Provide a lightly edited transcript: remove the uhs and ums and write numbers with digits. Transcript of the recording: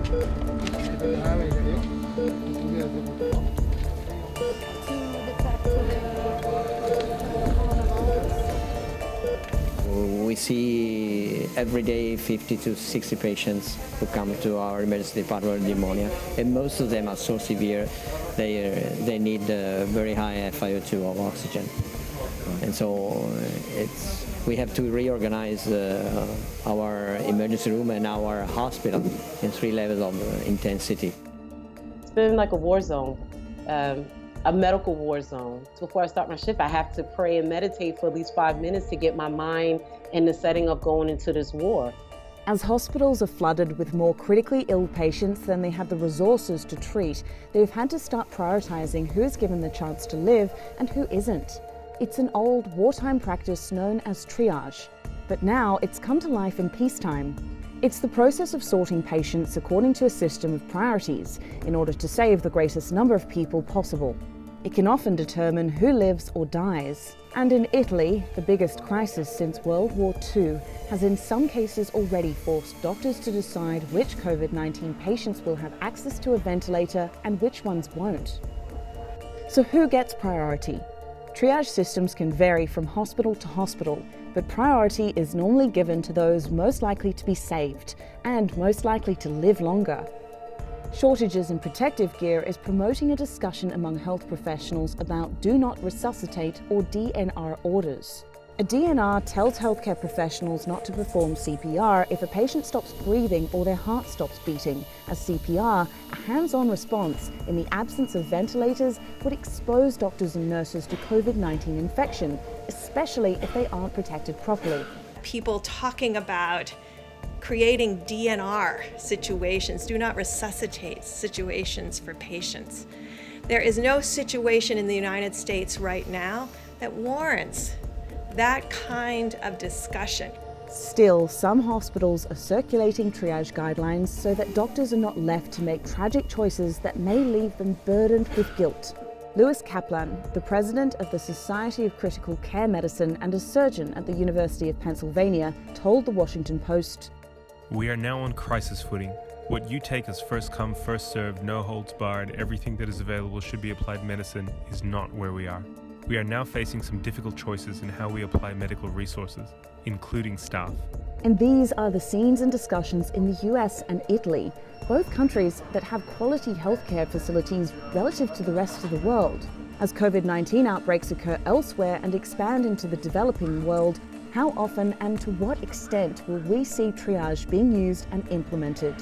We see every day 50 to 60 patients who come to our emergency department with pneumonia, and most of them are so severe they need very high FiO2 of oxygen. And so we have to reorganize our emergency room and our hospital in 3 levels of intensity. It's been like a war zone, a medical war zone. So before I start my shift, I have to pray and meditate for at least 5 minutes to get my mind in the setting of going into this war. As hospitals are flooded with more critically ill patients than they have the resources to treat, they've had to start prioritising who's given the chance to live and who isn't. It's an old wartime practice known as triage, but now it's come to life in peacetime. It's the process of sorting patients according to a system of priorities in order to save the greatest number of people possible. It can often determine who lives or dies. And in Italy, the biggest crisis since World War II has in some cases already forced doctors to decide which COVID-19 patients will have access to a ventilator and which ones won't. So who gets priority? Triage systems can vary from hospital to hospital, but priority is normally given to those most likely to be saved and most likely to live longer. Shortages in protective gear is promoting a discussion among health professionals about do not resuscitate or DNR orders. A DNR tells healthcare professionals not to perform CPR if a patient stops breathing or their heart stops beating, as CPR, a hands-on response in the absence of ventilators, would expose doctors and nurses to COVID-19 infection, especially if they aren't protected properly. People talking about creating DNR situations, do not resuscitate situations for patients. There is no situation in the United States right now that warrants that kind of discussion. Still, some hospitals are circulating triage guidelines so that doctors are not left to make tragic choices that may leave them burdened with guilt. Kaplan, the president of the Society of Critical Care Medicine and a surgeon at the University of Pennsylvania, told the Washington Post, "We are now on crisis footing. What you take as first come, first served, no holds barred, everything that is available should be applied medicine is not where we are. We are now facing some difficult choices in how we apply medical resources, including staff." And these are the scenes and discussions in the US and Italy, both countries that have quality healthcare facilities relative to the rest of the world. As COVID-19 outbreaks occur elsewhere and expand into the developing world, how often and to what extent will we see triage being used and implemented?